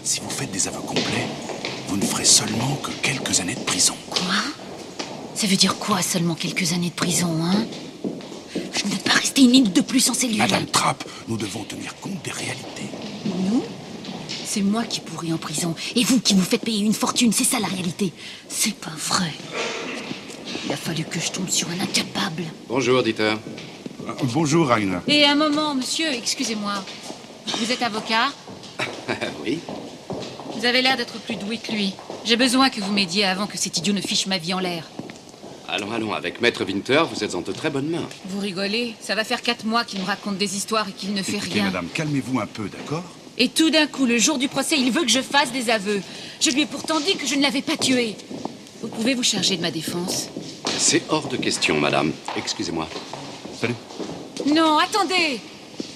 Si vous faites des aveux complets, vous ne ferez seulement que quelques années de prison. Quoi? Ça veut dire quoi, seulement quelques années de prison, hein? Je ne veux pas rester une minute de plus en cellule. Madame Trapp, nous devons tenir compte des réalités. Nous? C'est moi qui pourris en prison. Et vous qui vous faites payer une fortune, c'est ça la réalité. C'est pas vrai. Il a fallu que je tombe sur un incapable. Bonjour, Dieter. Bonjour, Rainer. Et un moment, monsieur, excusez-moi. Vous êtes avocat? Oui. Vous avez l'air d'être plus doué que lui. J'ai besoin que vous m'aidiez avant que cet idiot ne fiche ma vie en l'air. Allons, avec Maître Winter, vous êtes en de très bonnes mains. Vous rigolez? Ça va faire 4 mois qu'il me raconte des histoires et qu'il ne fait Écoutez, rien. madame, calmez-vous un peu, d'accord? Et tout d'un coup, le jour du procès, il veut que je fasse des aveux. Je lui ai pourtant dit que je ne l'avais pas tué. Vous pouvez vous charger de ma défense? C'est hors de question, madame. Excusez-moi. Salut. Non, attendez!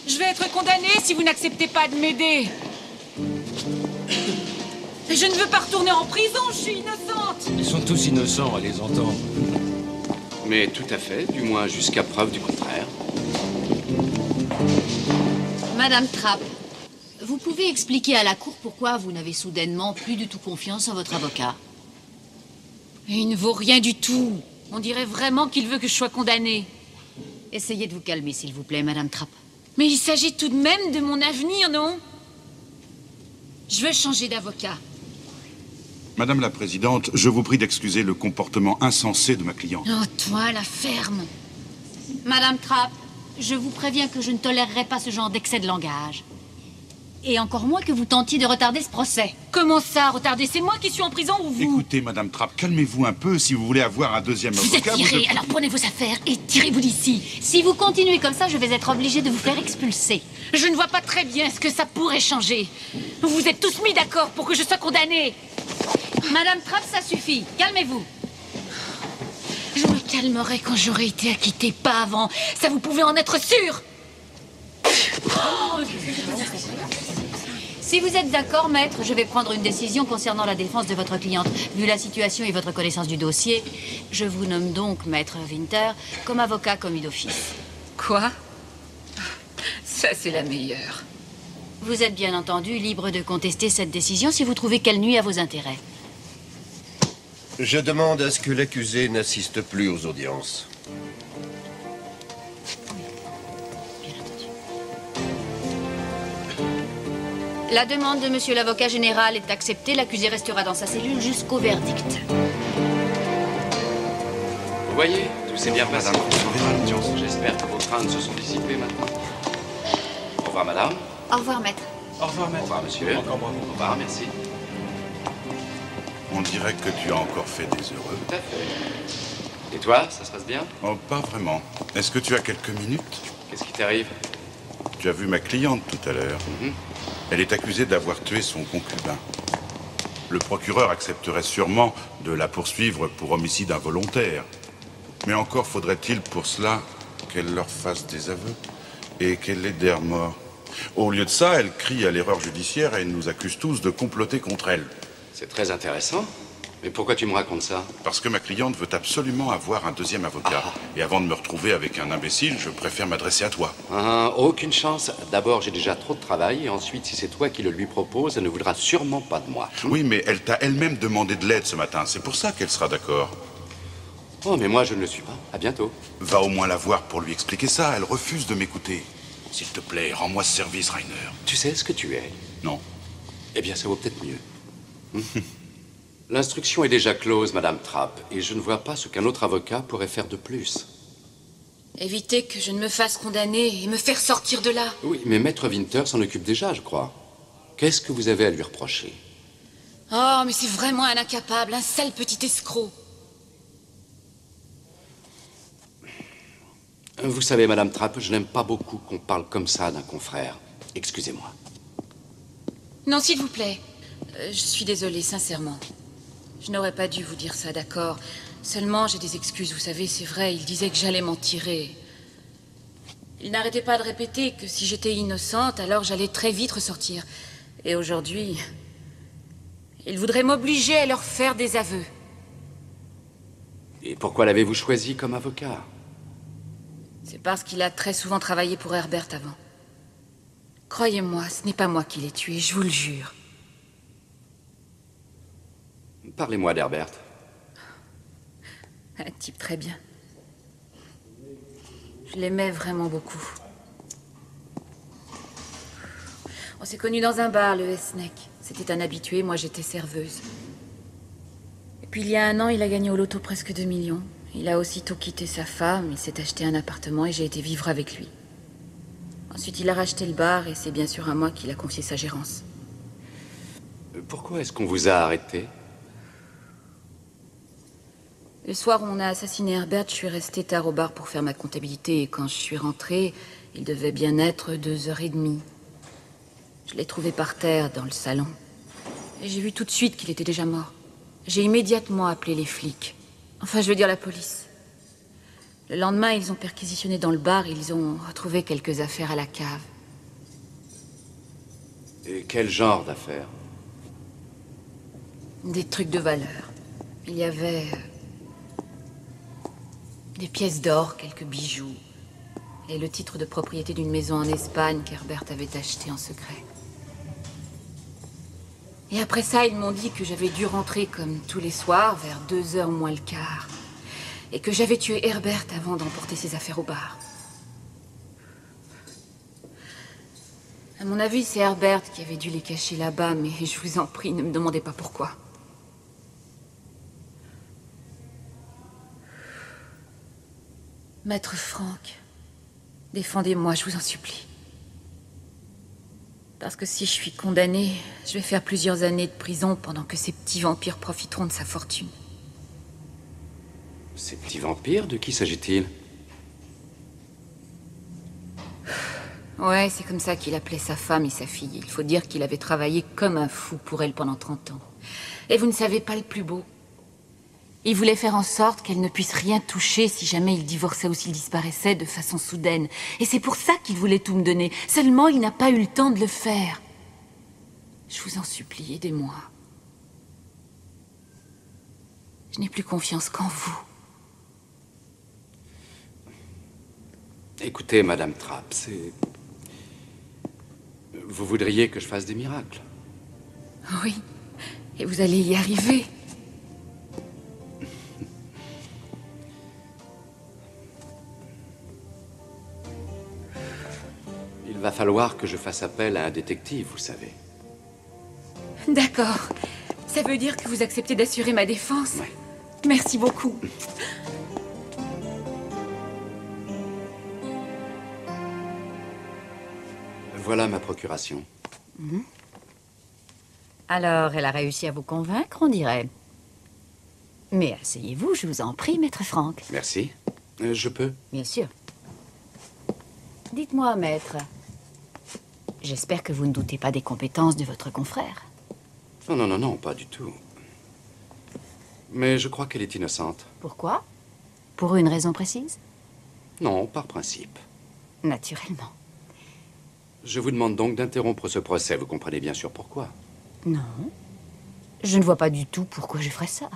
Je vais être condamnée si vous n'acceptez pas de m'aider. Je ne veux pas retourner en prison, je suis innocente! Ils sont tous innocents à les entendre. Mais tout à fait, du moins jusqu'à preuve du contraire. Madame Trapp, vous pouvez expliquer à la cour pourquoi vous n'avez soudainement plus du tout confiance en votre avocat? Il ne vaut rien du tout. On dirait vraiment qu'il veut que je sois condamnée. Essayez de vous calmer, s'il vous plaît, Madame Trapp. Mais il s'agit tout de même de mon avenir, non? Je veux changer d'avocat. Madame la Présidente, je vous prie d'excuser le comportement insensé de ma cliente. Oh, toi, la ferme. Madame Trapp, je vous préviens que je ne tolérerai pas ce genre d'excès de langage. Et encore moins que vous tentiez de retarder ce procès. Comment ça, retarder? C'est moi qui suis en prison ou vous? Écoutez, Madame Trapp, calmez-vous un peu si vous voulez avoir un deuxième Vous êtes avocat. tiré, alors prenez vos affaires et tirez-vous d'ici. Si vous continuez comme ça, je vais être obligée de vous faire expulser. Je ne vois pas très bien ce que ça pourrait changer. Vous vous êtes tous mis d'accord pour que je sois condamnée. Madame Trapp, ça suffit. Calmez-vous. Je me calmerai quand j'aurai été acquittée, pas avant. Ça, vous pouvez en être sûr. Si vous êtes d'accord, maître, je vais prendre une décision concernant la défense de votre cliente. Vu la situation et votre connaissance du dossier, je vous nomme donc, maître Winter, comme avocat commis d'office. Quoi? Ça, c'est la meilleure. Vous êtes bien entendu libre de contester cette décision si vous trouvez qu'elle nuit à vos intérêts. Je demande à ce que l'accusé n'assiste plus aux audiences. Bien entendu. La demande de monsieur l'avocat général est acceptée. L'accusé restera dans sa cellule jusqu'au verdict. Vous voyez, tout s'est bien passé. Madame, vous verrez à l'audience. J'espère que vos craintes se sont dissipées maintenant. Au revoir, madame. Au revoir, maître. Au revoir, maître. Au revoir, monsieur. Encore bravo. Au revoir, merci. On dirait que tu as encore fait des heureux. Tout à fait. Et toi, ça se passe bien? Oh, pas vraiment. Est-ce que tu as quelques minutes? Qu'est-ce qui t'arrive? Tu as vu ma cliente tout à l'heure. Mhm. Elle est accusée d'avoir tué son concubin. Le procureur accepterait sûrement de la poursuivre pour homicide involontaire. Mais encore faudrait-il pour cela qu'elle leur fasse des aveux et qu'elle les dère morts. Au lieu de ça, elle crie à l'erreur judiciaire et nous accuse tous de comploter contre elle. C'est très intéressant. Mais pourquoi tu me racontes ça? Parce que ma cliente veut absolument avoir un deuxième avocat. Et avant de me retrouver avec un imbécile, je préfère m'adresser à toi. Aucune chance. D'abord, j'ai déjà trop de travail. Et ensuite, si c'est toi qui le lui proposes, elle ne voudra sûrement pas de moi. Oui, mais elle t'a elle-même demandé de l'aide ce matin. C'est pour ça qu'elle sera d'accord. Oh, mais moi, je ne le suis pas. À bientôt. Va au moins la voir pour lui expliquer ça. Elle refuse de m'écouter. S'il te plaît, rends-moi ce service, Rainer. Tu sais ce que tu es? Non. Eh bien, ça vaut peut-être mieux. L'instruction est déjà close, Madame Trapp, et je ne vois pas ce qu'un autre avocat pourrait faire de plus. Évitez que je ne me fasse condamner et me faire sortir de là. Oui, mais Maître Winter s'en occupe déjà, je crois. Qu'est-ce que vous avez à lui reprocher? Oh, mais c'est vraiment un incapable, un sale petit escroc. Vous savez, Madame Trapp, je n'aime pas beaucoup qu'on parle comme ça d'un confrère. Excusez-moi. Non, s'il vous plaît. Je suis désolée, sincèrement. Je n'aurais pas dû vous dire ça, d'accord. Seulement, j'ai des excuses, vous savez, c'est vrai, il disait que j'allais m'en tirer. Il n'arrêtait pas de répéter que si j'étais innocente, alors j'allais très vite ressortir. Et aujourd'hui, il voudrait m'obliger à leur faire des aveux. Et pourquoi l'avez-vous choisi comme avocat? C'est parce qu'il a très souvent travaillé pour Herbert avant. Croyez-moi, ce n'est pas moi qui l'ai tué, je vous le jure. Parlez-moi d'Herbert. Un type très bien. Je l'aimais vraiment beaucoup. On s'est connus dans un bar, le S-Neck. C'était un habitué, moi j'étais serveuse. Et puis il y a 1 an, il a gagné au loto presque 2 millions. Il a aussitôt quitté sa femme, il s'est acheté un appartement et j'ai été vivre avec lui. Ensuite, il a racheté le bar et c'est bien sûr à moi qu'il a confié sa gérance. Pourquoi est-ce qu'on vous a arrêté? Le soir où on a assassiné Herbert, je suis restée tard au bar pour faire ma comptabilité et quand je suis rentrée, il devait bien être 2h30. Je l'ai trouvé par terre dans le salon. Et j'ai vu tout de suite qu'il était déjà mort. J'ai immédiatement appelé les flics. Enfin, je veux dire la police. Le lendemain, ils ont perquisitionné dans le bar et ils ont retrouvé quelques affaires à la cave. Et quel genre d'affaires? Des trucs de valeur. Il y avait des pièces d'or, quelques bijoux, et le titre de propriété d'une maison en Espagne qu'Herbert avait achetée en secret. Et après ça, ils m'ont dit que j'avais dû rentrer comme tous les soirs, vers 2h moins le quart, et que j'avais tué Herbert avant d'emporter ses affaires au bar. À mon avis, c'est Herbert qui avait dû les cacher là-bas, mais je vous en prie, ne me demandez pas pourquoi. Maître Franck, défendez-moi, je vous en supplie. Parce que si je suis condamnée, je vais faire plusieurs années de prison pendant que ces petits vampires profiteront de sa fortune. Ces petits vampires, de qui s'agit-il? Ouais, c'est comme ça qu'il appelait sa femme et sa fille. Il faut dire qu'il avait travaillé comme un fou pour elle pendant 30 ans. Et vous ne savez pas le plus beau. Il voulait faire en sorte qu'elle ne puisse rien toucher si jamais il divorçait ou s'il disparaissait de façon soudaine. Et c'est pour ça qu'il voulait tout me donner. Seulement, il n'a pas eu le temps de le faire. Je vous en supplie, aidez-moi. Je n'ai plus confiance qu'en vous. Écoutez, Madame Trapp, c'est... Vous voudriez que je fasse des miracles? Oui, et vous allez y arriver. Il va falloir que je fasse appel à un détective, vous savez. D'accord. Ça veut dire que vous acceptez d'assurer ma défense? Ouais. Merci beaucoup. Voilà ma procuration. Alors, elle a réussi à vous convaincre, on dirait. Mais asseyez-vous, je vous en prie, maître Franck. Merci. Je peux? Bien sûr. Dites-moi, maître, j'espère que vous ne doutez pas des compétences de votre confrère. Non, non, non, non, pas du tout. Mais je crois qu'elle est innocente. Pourquoi? Pour une raison précise? Non, par principe. Naturellement. Je vous demande donc d'interrompre ce procès. Vous comprenez bien sûr pourquoi. Non. Je ne vois pas du tout pourquoi je ferais ça.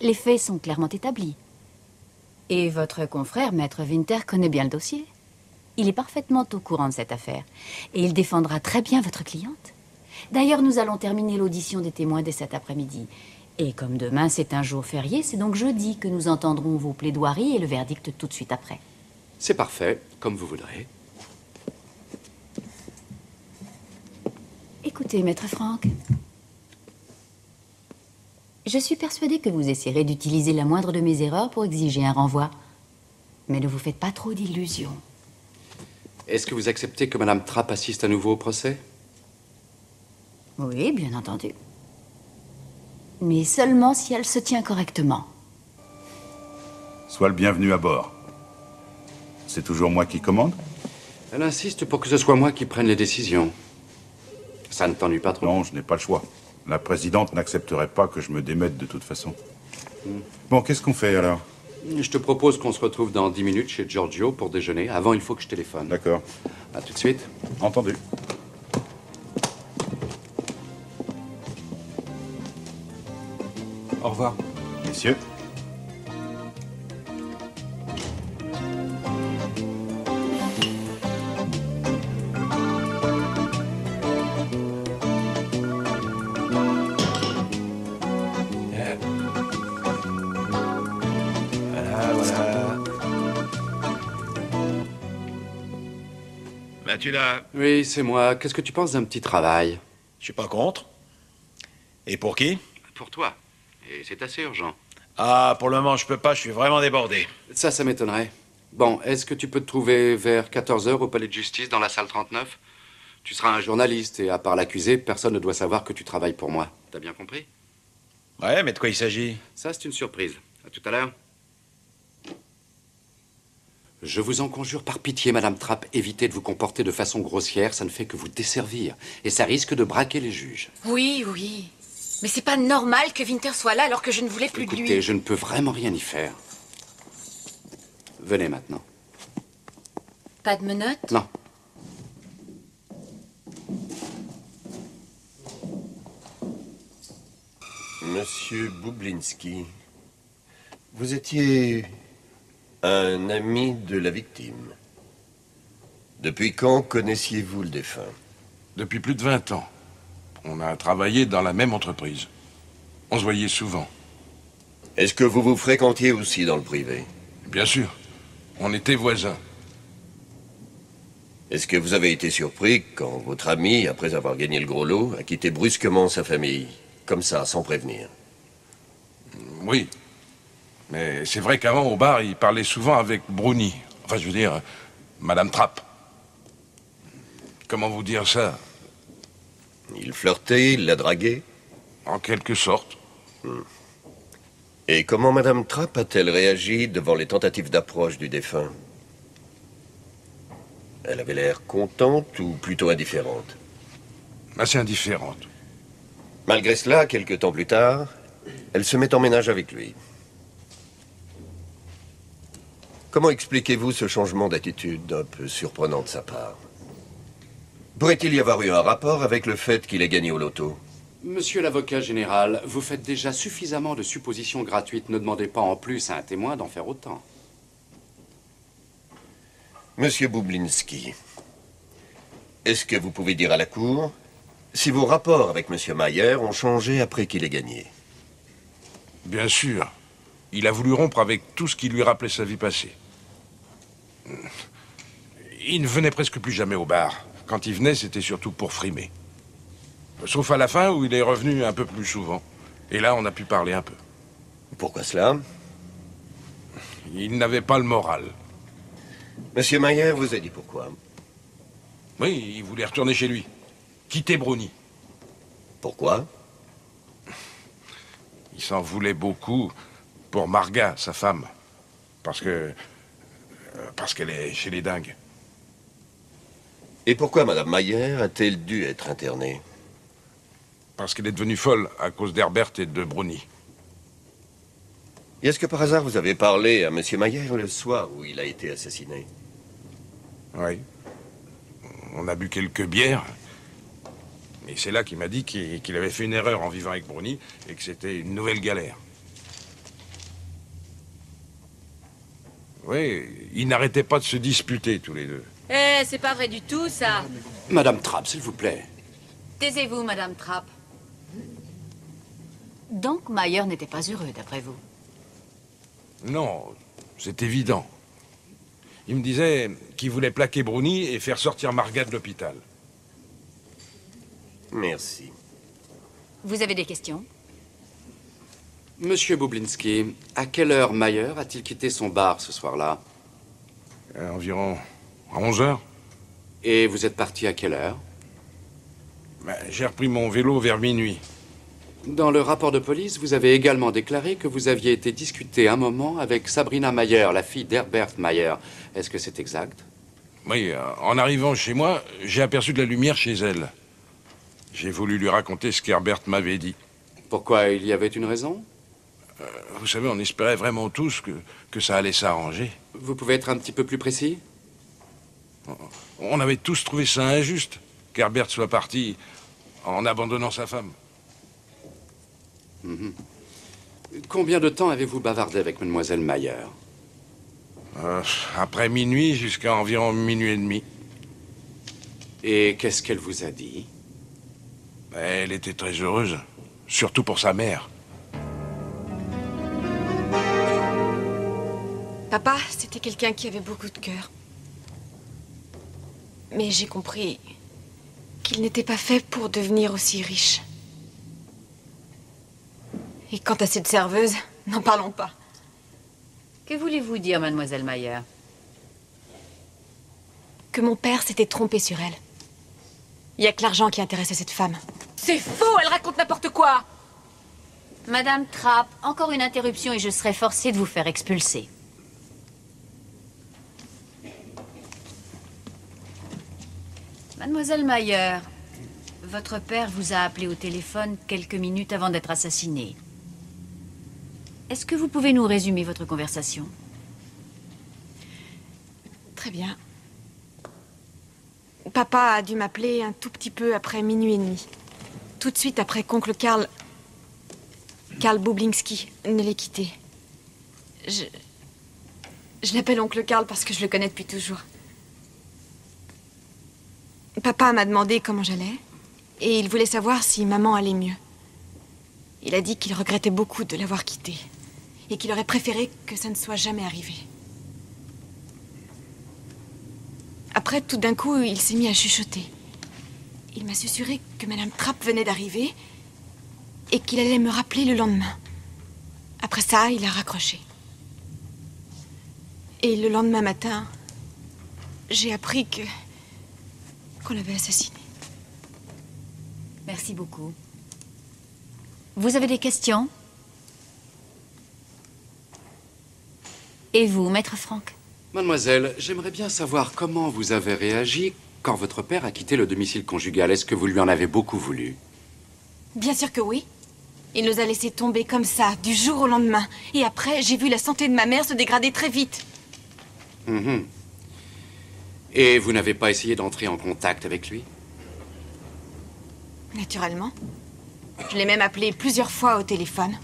Les faits sont clairement établis. Et votre confrère, maître Winter, connaît bien le dossier. Il est parfaitement au courant de cette affaire. Et il défendra très bien votre cliente. D'ailleurs, nous allons terminer l'audition des témoins dès cet après-midi. Et comme demain, c'est un jour férié, c'est donc jeudi que nous entendrons vos plaidoiries et le verdict tout de suite après. C'est parfait, comme vous voudrez. Écoutez, maître Franck. Je suis persuadée que vous essaierez d'utiliser la moindre de mes erreurs pour exiger un renvoi. Mais ne vous faites pas trop d'illusions. Est-ce que vous acceptez que Madame Trapp assiste à nouveau au procès? Oui, bien entendu. Mais seulement si elle se tient correctement. Sois le bienvenu à bord. C'est toujours moi qui commande? Elle insiste pour que ce soit moi qui prenne les décisions. Ça ne t'ennuie pas trop? Non, je n'ai pas le choix. La présidente n'accepterait pas que je me démette de toute façon. Bon, qu'est-ce qu'on fait alors? Je te propose qu'on se retrouve dans 10 minutes chez Giorgio pour déjeuner. Avant, il faut que je téléphone. D'accord. À tout de suite. Entendu. Au revoir. Messieurs. tu l'as... Oui, c'est moi. Qu'est-ce que tu penses d'un petit travail? Je suis pas contre. Et pour qui? Pour toi. Et c'est assez urgent. Ah, pour le moment, je peux pas, je suis vraiment débordé. Ça m'étonnerait. Bon, est-ce que tu peux te trouver vers 14 heures au palais de justice dans la salle 39? Tu seras un journaliste et à part l'accusé, personne ne doit savoir que tu travailles pour moi. T'as bien compris? Ouais, mais de quoi il s'agit? Ça, c'est une surprise. À tout à l'heure. Je vous en conjure par pitié, Madame Trapp, évitez de vous comporter de façon grossière, ça ne fait que vous desservir. Et ça risque de braquer les juges. Oui, oui. Mais c'est pas normal que Winter soit là alors que je ne voulais plus de lui. Écoutez, je ne peux vraiment rien y faire. Venez maintenant. Pas de menottes? Non. Monsieur Boublinski, vous étiez un ami de la victime. Depuis quand connaissiez-vous le défunt? Depuis plus de 20 ans. On a travaillé dans la même entreprise. On se voyait souvent. Est-ce que vous vous fréquentiez aussi dans le privé? Bien sûr. On était voisins. Est-ce que vous avez été surpris quand votre ami, après avoir gagné le gros lot, a quitté brusquement sa famille, comme ça, sans prévenir? Oui. Mais c'est vrai qu'avant, au bar, il parlait souvent avec Bruni. Enfin, je veux dire, Madame Trapp. Comment vous dire ça? Il flirtait, il la draguait? En quelque sorte. Et comment Madame Trapp a-t-elle réagi devant les tentatives d'approche du défunt? Elle avait l'air contente ou plutôt indifférente? Assez indifférente. Malgré cela, quelque temps plus tard, elle se met en ménage avec lui. Comment expliquez-vous ce changement d'attitude un peu surprenant de sa part? Pourrait-il y avoir eu un rapport avec le fait qu'il ait gagné au loto? Monsieur l'avocat général, vous faites déjà suffisamment de suppositions gratuites. Ne demandez pas en plus à un témoin d'en faire autant. Monsieur Boublinski, est-ce que vous pouvez dire à la Cour si vos rapports avec Monsieur Mayer ont changé après qu'il ait gagné? Bien sûr. Il a voulu rompre avec tout ce qui lui rappelait sa vie passée. Il ne venait presque plus jamais au bar. Quand il venait, c'était surtout pour frimer. Sauf à la fin, où il est revenu un peu plus souvent. Et là, on a pu parler un peu. Pourquoi cela? Il n'avait pas le moral. Monsieur Mayer vous a dit pourquoi? Oui, il voulait retourner chez lui. Quitter Bruni. Pourquoi? Il s'en voulait beaucoup pour Marga, sa femme. Parce qu'elle est chez les dingues. Et pourquoi Madame Mayer a-t-elle dû être internée? Parce qu'elle est devenue folle à cause d'Herbert et de Bruni. Et est-ce que par hasard vous avez parlé à Monsieur Mayer le soir où il a été assassiné? Oui. On a bu quelques bières. Et c'est là qu'il m'a dit qu'il avait fait une erreur en vivant avec Bruni et que c'était une nouvelle galère. Oui, ils n'arrêtaient pas de se disputer tous les deux. Eh, c'est pas vrai du tout, ça. Madame Trapp, s'il vous plaît. Taisez-vous, Madame Trapp. Donc Mayer n'était pas heureux, d'après vous? Non, c'est évident. Il me disait qu'il voulait plaquer Bruni et faire sortir Marga de l'hôpital. Merci. Vous avez des questions? Monsieur Boublinski, à quelle heure Mayer a-t-il quitté son bar ce soir-là? Environ à 11 heures. Et vous êtes parti à quelle heure? J'ai repris mon vélo vers minuit. Dans le rapport de police, vous avez également déclaré que vous aviez été discuté un moment avec Sabrina Mayer, la fille d'Herbert Mayer. Est-ce que c'est exact? Oui, en arrivant chez moi, j'ai aperçu de la lumière chez elle. J'ai voulu lui raconter ce qu'Herbert m'avait dit. Pourquoi? Il y avait une raison? Vous savez, on espérait vraiment tous que ça allait s'arranger. Vous pouvez être un petit peu plus précis? On avait tous trouvé ça injuste qu'Herbert soit parti en abandonnant sa femme. Combien de temps avez-vous bavardé avec mademoiselle Mayer? Après minuit jusqu'à environ minuit et demi. Et qu'est-ce qu'elle vous a dit? Elle était très heureuse, surtout pour sa mère. Papa, c'était quelqu'un qui avait beaucoup de cœur. Mais j'ai compris qu'il n'était pas fait pour devenir aussi riche. Et quant à cette serveuse, n'en parlons pas. Que voulez-vous dire, mademoiselle Mayer? Que mon père s'était trompé sur elle. Il n'y a que l'argent qui intéresse cette femme. C'est faux, elle raconte n'importe quoi. Madame Trapp, encore une interruption et je serai forcée de vous faire expulser. Mademoiselle Mayer, votre père vous a appelé au téléphone quelques minutes avant d'être assassiné. Est-ce que vous pouvez nous résumer votre conversation? Très bien. Papa a dû m'appeler un tout petit peu après minuit et demi. Tout de suite après qu'oncle Karl Bublinski ne l'ait quitté. Je l'appelle oncle Karl parce que je le connais depuis toujours. Papa m'a demandé comment j'allais et il voulait savoir si maman allait mieux. Il a dit qu'il regrettait beaucoup de l'avoir quittée et qu'il aurait préféré que ça ne soit jamais arrivé. Après, tout d'un coup, il s'est mis à chuchoter. Il m'a susurré que Madame Trapp venait d'arriver et qu'il allait me rappeler le lendemain. Après ça, il a raccroché. Et le lendemain matin, j'ai appris qu'on l'avait assassiné. Merci beaucoup. Vous avez des questions? Et vous, maître Franck? Mademoiselle, j'aimerais bien savoir comment vous avez réagi quand votre père a quitté le domicile conjugal. Est-ce que vous lui en avez beaucoup voulu? Bien sûr que oui. Il nous a laissés tomber comme ça, du jour au lendemain. Et après, j'ai vu la santé de ma mère se dégrader très vite. Et vous n'avez pas essayé d'entrer en contact avec lui? Naturellement. Je l'ai même appelé plusieurs fois au téléphone.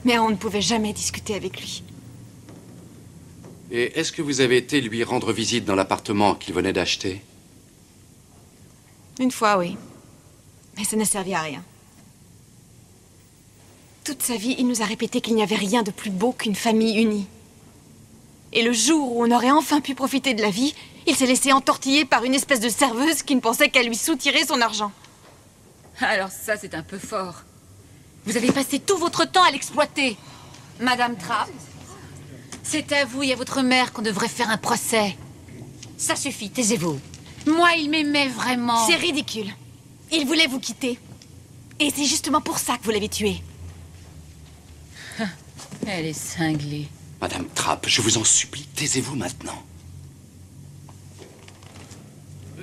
Mais on ne pouvait jamais discuter avec lui. Et est-ce que vous avez été lui rendre visite dans l'appartement qu'il venait d'acheter? Une fois, oui. Mais ça n'a servi à rien. Toute sa vie, il nous a répété qu'il n'y avait rien de plus beau qu'une famille unie. Et le jour où on aurait enfin pu profiter de la vie, il s'est laissé entortiller par une espèce de serveuse qui ne pensait qu'à lui soutirer son argent. Alors ça, c'est un peu fort. Vous avez passé tout votre temps à l'exploiter. Madame Trapp, c'est à vous et à votre mère qu'on devrait faire un procès. Ça suffit, taisez-vous. Moi, il m'aimait vraiment. C'est ridicule. Il voulait vous quitter. Et c'est justement pour ça que vous l'avez tué. Elle est cinglée. Madame Trapp, je vous en supplie, taisez-vous maintenant.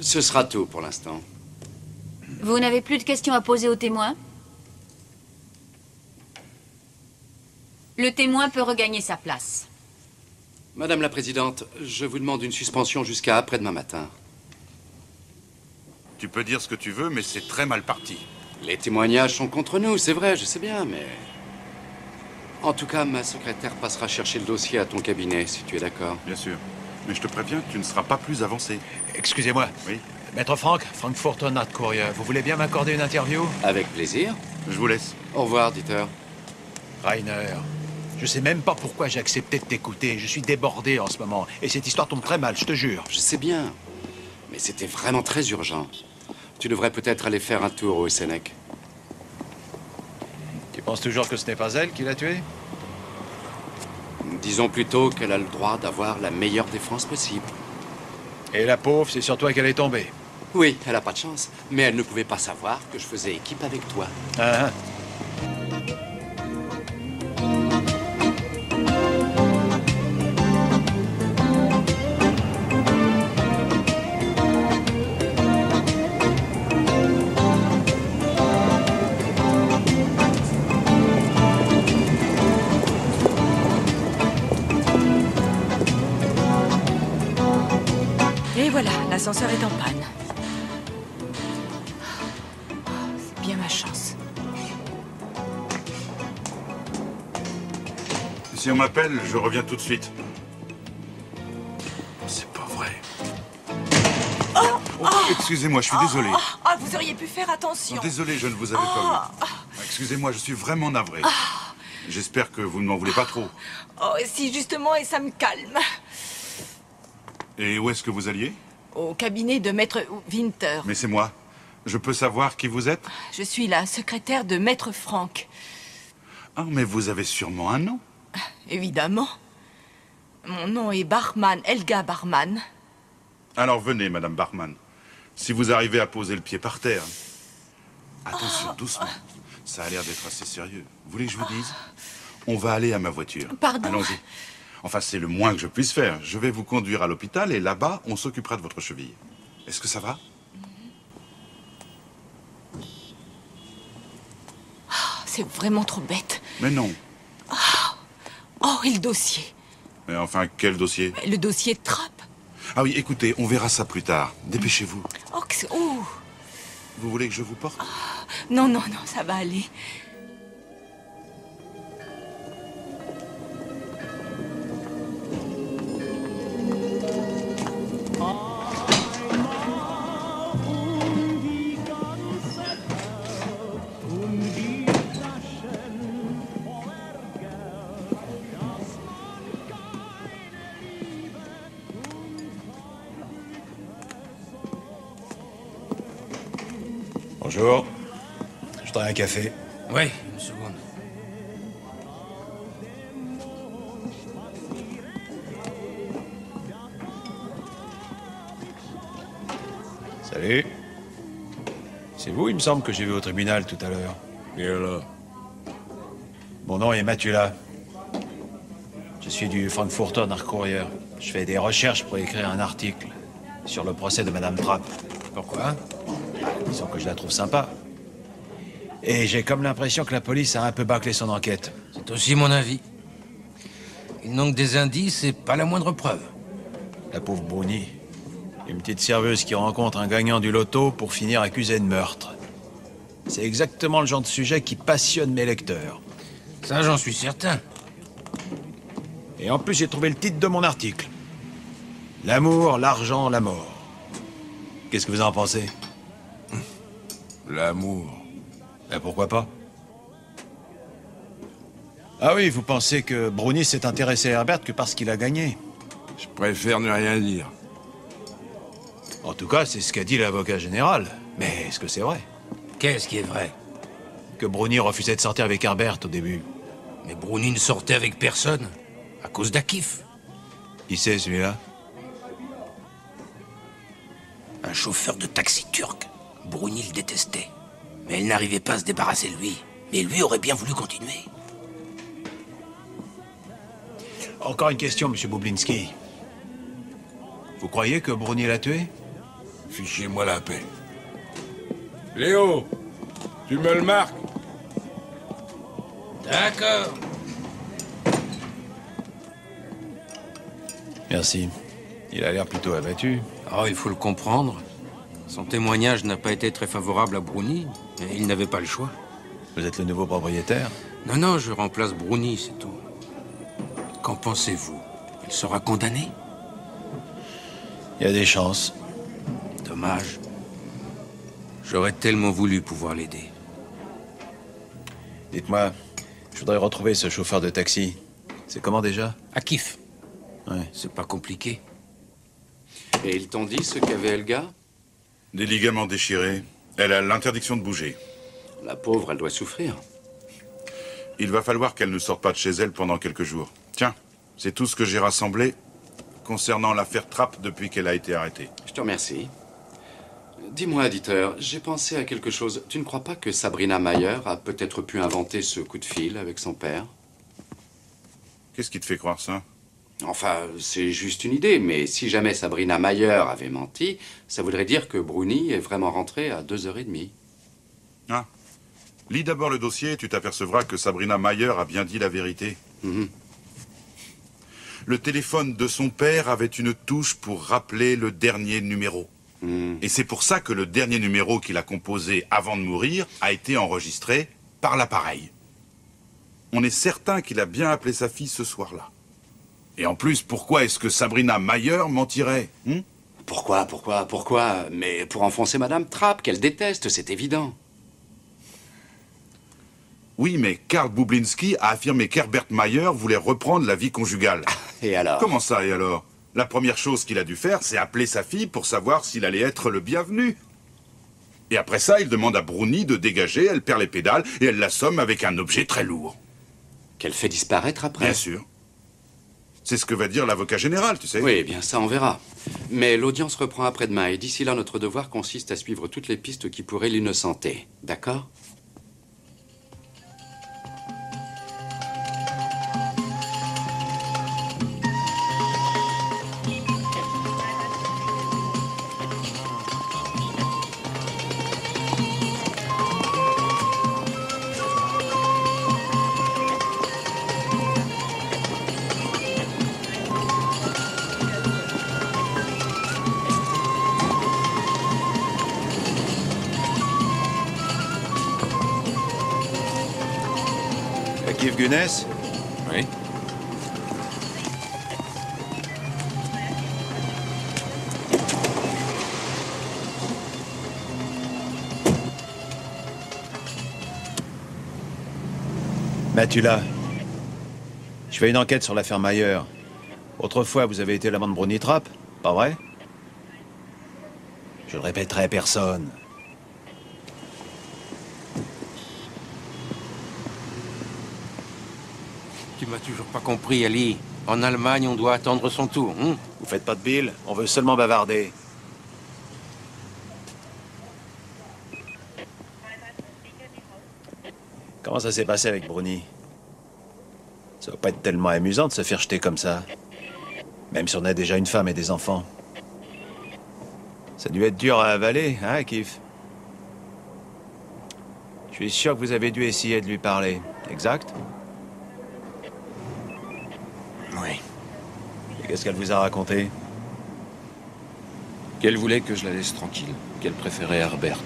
Ce sera tout pour l'instant. Vous n'avez plus de questions à poser aux témoins? Le témoin peut regagner sa place. Madame la Présidente, je vous demande une suspension jusqu'à après-demain matin. Tu peux dire ce que tu veux, mais c'est très mal parti. Les témoignages sont contre nous, c'est vrai, je sais bien, mais... En tout cas, ma secrétaire passera chercher le dossier à ton cabinet, si tu es d'accord. Bien sûr. Mais je te préviens, tu ne seras pas plus avancé. Excusez-moi. Oui. Maître Franck, Frankfurter Nordcourier, vous voulez bien m'accorder une interview? Avec plaisir. Je vous laisse. Au revoir, Dieter. Rainer, je sais même pas pourquoi j'ai accepté de t'écouter. Je suis débordé en ce moment. Et cette histoire tombe très mal, je te jure. Je sais bien. Mais c'était vraiment très urgent. Tu devrais peut-être aller faire un tour au Sénèque. Tu penses toujours que ce n'est pas elle qui l'a tué? Disons plutôt qu'elle a le droit d'avoir la meilleure défense possible. Et la pauvre, c'est sur toi qu'elle est tombée. Oui, elle a pas de chance. Mais elle ne pouvait pas savoir que je faisais équipe avec toi. Ah, Et voilà, l'ascenseur est en panne. C'est bien ma chance. Si on m'appelle, je reviens tout de suite. C'est pas vrai. Oh, excusez-moi, je suis désolé. Vous auriez pu faire attention. Non, désolé, je ne vous avais pas vu. Excusez-moi, je suis vraiment navré. J'espère que vous ne m'en voulez pas trop. Oh, si justement, et ça me calme. Et où est-ce que vous alliez? au cabinet de Maître Winter. Mais c'est moi. Je peux savoir qui vous êtes? Je suis la secrétaire de Maître Frank. Ah, mais vous avez sûrement un nom. Évidemment. Mon nom est Barman, Helga Barman. Alors venez, Madame Barman. Si vous arrivez à poser le pied par terre. Attention, doucement. Ça a l'air d'être assez sérieux. Vous voulez que je vous dise? On va aller à ma voiture. Pardon. Allons-y. Enfin, c'est le moins que je puisse faire. Je vais vous conduire à l'hôpital et là-bas, on s'occupera de votre cheville. Est-ce que ça va? C'est vraiment trop bête. Mais non. Oh, et le dossier. Mais enfin, quel dossier? Le dossier de Trapp. Ah oui, écoutez, on verra ça plus tard. Dépêchez-vous. Oh, oh. Vous voulez que je vous porte? Non, non, non, ça va aller. Bonjour. Je voudrais un café. Oui, une seconde. Salut. C'est vous, il me semble, que j'ai vu au tribunal tout à l'heure. Et alors? Mon nom est Matula. Je suis du Frankfurter Nachrichten. Je fais des recherches pour écrire un article sur le procès de Madame Trapp. Pourquoi? Disons que je la trouve sympa. Et j'ai comme l'impression que la police a un peu bâclé son enquête. C'est aussi mon avis. Il manque des indices et pas la moindre preuve. La pauvre Bruni. Une petite serveuse qui rencontre un gagnant du loto pour finir accusé de meurtre. C'est exactement le genre de sujet qui passionne mes lecteurs. Ça, j'en suis certain. Et en plus, j'ai trouvé le titre de mon article. L'amour, l'argent, la mort. Qu'est-ce que vous en pensez? L'amour. Ben pourquoi pas? Ah oui, vous pensez que Bruni s'est intéressé à Herbert que parce qu'il a gagné? Je préfère ne rien dire. En tout cas, c'est ce qu'a dit l'avocat général. Mais est-ce que c'est vrai? Qu'est-ce qui est vrai? Que Bruni refusait de sortir avec Herbert au début. Mais Bruni ne sortait avec personne. À cause d'Akif. Qui c'est, celui-là? Un chauffeur de taxi turc. Bruni le détestait. Mais il n'arrivait pas à se débarrasser de lui. Mais lui aurait bien voulu continuer. Encore une question, monsieur Boblinski. Vous croyez que Bruni l'a tué? Fichez-moi la paix. Léo, tu me le marques? D'accord. Merci. Il a l'air plutôt abattu. Oh, il faut le comprendre. Son témoignage n'a pas été très favorable à Bruni, mais il n'avait pas le choix. Vous êtes le nouveau propriétaire? Non, non, je remplace Bruni, c'est tout. Qu'en pensez-vous? Il sera condamné? Il y a des chances. Dommage. J'aurais tellement voulu pouvoir l'aider. Dites-moi, je voudrais retrouver ce chauffeur de taxi. C'est comment déjà? Akif. Ouais. C'est pas compliqué. Et ils t'ont dit ce qu'avait Helga? Des ligaments déchirés. Elle a l'interdiction de bouger. La pauvre, elle doit souffrir. Il va falloir qu'elle ne sorte pas de chez elle pendant quelques jours. Tiens, c'est tout ce que j'ai rassemblé concernant l'affaire Trapp depuis qu'elle a été arrêtée. Je te remercie. Dis-moi, éditeur, j'ai pensé à quelque chose. Tu ne crois pas que Sabrina Mayer a peut-être pu inventer ce coup de fil avec son père? Qu'est-ce qui te fait croire ça? Enfin, c'est juste une idée, mais si jamais Sabrina Mayer avait menti, ça voudrait dire que Bruni est vraiment rentré à 2h30. Ah. Lis d'abord le dossier et tu t'apercevras que Sabrina Mayer a bien dit la vérité. Le téléphone de son père avait une touche pour rappeler le dernier numéro. Et c'est pour ça que le dernier numéro qu'il a composé avant de mourir a été enregistré par l'appareil. On est certain qu'il a bien appelé sa fille ce soir-là. Et en plus, pourquoi est-ce que Sabrina Mayer mentirait? Pourquoi? Mais pour enfoncer Madame Trapp, qu'elle déteste, c'est évident. Oui, mais Karl Bublinski a affirmé qu'Herbert Mayer voulait reprendre la vie conjugale. Et alors? Comment ça, et alors? La première chose qu'il a dû faire, c'est appeler sa fille pour savoir s'il allait être le bienvenu. Et après ça, il demande à Bruni de dégager, elle perd les pédales et elle l'assomme avec un objet très lourd. Qu'elle fait disparaître après? Bien sûr. C'est ce que va dire l'avocat général, tu sais. Oui, bien ça, on verra. Mais l'audience reprend après-demain, et d'ici là, notre devoir consiste à suivre toutes les pistes qui pourraient l'innocenter. D'accord? Kiev Gunness? Oui. Matula. Je fais une enquête sur l'affaire Mayer. Autrefois, vous avez été l'amant de Bruni Trapp, pas vrai? Je le répéterai à personne. Tu m'as toujours pas compris, Ali. En Allemagne, on doit attendre son tour, hein? Vous faites pas de bill, on veut seulement bavarder. Comment ça s'est passé avec Bruni? Ça va pas être tellement amusant de se faire jeter comme ça. Même si on a déjà une femme et des enfants. Ça a dû être dur à avaler, hein, Kif? Je suis sûr que vous avez dû essayer de lui parler. Exact? Oui. Et qu'est-ce qu'elle vous a raconté? Qu'elle voulait que je la laisse tranquille, qu'elle préférait Herbert.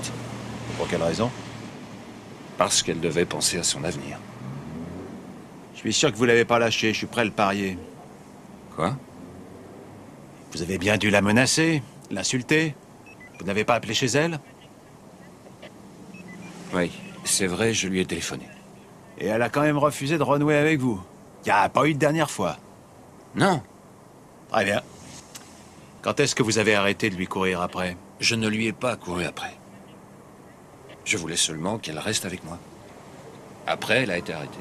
Pour quelle raison? Parce qu'elle devait penser à son avenir. Je suis sûr que vous l'avez pas lâché, je suis prêt à le parier. Quoi? Vous avez bien dû la menacer, l'insulter. Vous n'avez pas appelé chez elle? Oui, c'est vrai, je lui ai téléphoné. Et elle a quand même refusé de renouer avec vous. Il n'y a pas eu de dernière fois. Non. Très bien. Quand est-ce que vous avez arrêté de lui courir après? Je ne lui ai pas couru après. Je voulais seulement qu'elle reste avec moi. Après, elle a été arrêtée.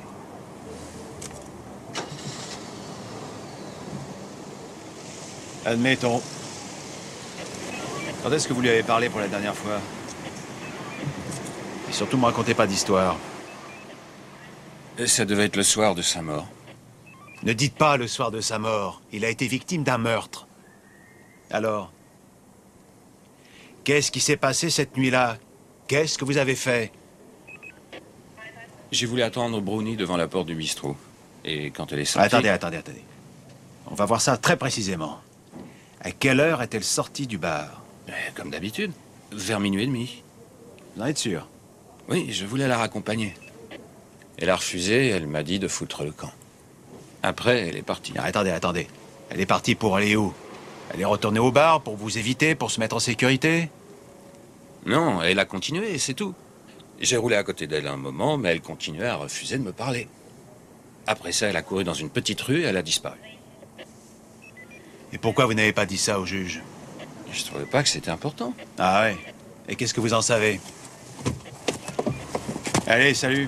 Admettons. Quand est-ce que vous lui avez parlé pour la dernière fois? Et surtout, me racontez pas d'histoire. Ça devait être le soir de sa mort. Ne dites pas le soir de sa mort. Il a été victime d'un meurtre. Alors? Qu'est-ce qui s'est passé cette nuit-là? Qu'est-ce que vous avez fait? J'ai voulu attendre Bruni devant la porte du bistrot. Et quand elle est sortie... Attendez. On va voir ça très précisément. À quelle heure est-elle sortie du bar? Comme d'habitude, vers minuit et demi. Vous en êtes sûr? Oui, je voulais la raccompagner. Elle a refusé, elle m'a dit de foutre le camp. Après, elle est partie. Attendez. Elle est partie pour aller où? Elle est retournée au bar pour vous éviter, pour se mettre en sécurité? Non, elle a continué, c'est tout. J'ai roulé à côté d'elle un moment, mais elle continuait à refuser de me parler. Après ça, elle a couru dans une petite rue et elle a disparu. Et pourquoi vous n'avez pas dit ça au juge? Je trouvais pas que c'était important. Ah ouais? Et qu'est-ce que vous en savez? Allez, salut.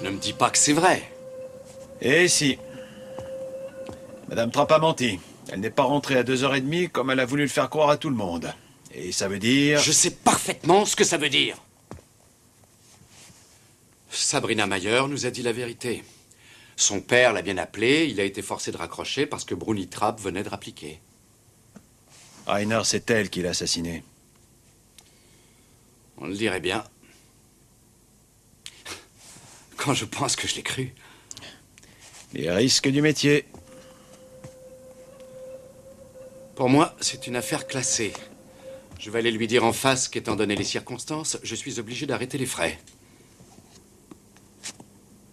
Ne me dis pas que c'est vrai. Eh si. Madame Trapp a menti. Elle n'est pas rentrée à 2h30 comme elle a voulu le faire croire à tout le monde. Et ça veut dire... Je sais parfaitement ce que ça veut dire. Sabrina Mayer nous a dit la vérité. Son père l'a bien appelé, il a été forcé de raccrocher parce que Bruni Trapp venait de rappliquer. Rainer, c'est elle qui l'a assassiné. On le dirait bien. Quand je pense que je l'ai cru. Les risques du métier. Pour moi, c'est une affaire classée. Je vais aller lui dire en face qu'étant donné les circonstances, je suis obligé d'arrêter les frais.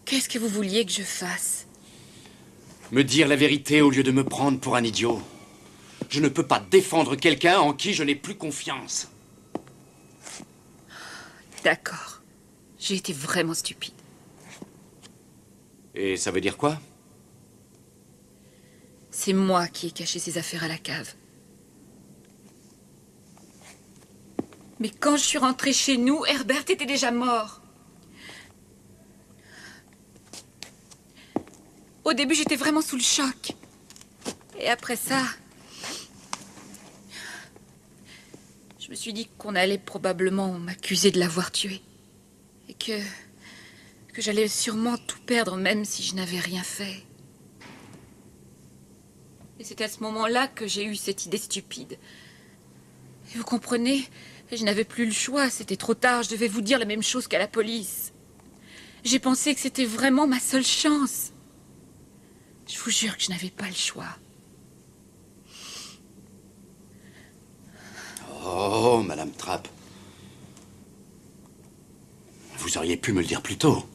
Qu'est-ce que vous vouliez que je fasse? Me dire la vérité au lieu de me prendre pour un idiot. Je ne peux pas défendre quelqu'un en qui je n'ai plus confiance. D'accord. J'ai été vraiment stupide. Et ça veut dire quoi? C'est moi qui ai caché ses affaires à la cave. Mais quand je suis rentrée chez nous, Herbert était déjà mort. Au début, j'étais vraiment sous le choc. Et après ça, je me suis dit qu'on allait probablement m'accuser de l'avoir tué. Et que j'allais sûrement tout perdre, même si je n'avais rien fait. Et c'est à ce moment-là que j'ai eu cette idée stupide. Et vous comprenez, je n'avais plus le choix, c'était trop tard, je devais vous dire la même chose qu'à la police. J'ai pensé que c'était vraiment ma seule chance. Je vous jure que je n'avais pas le choix. Oh, Madame Trapp. Vous auriez pu me le dire plus tôt.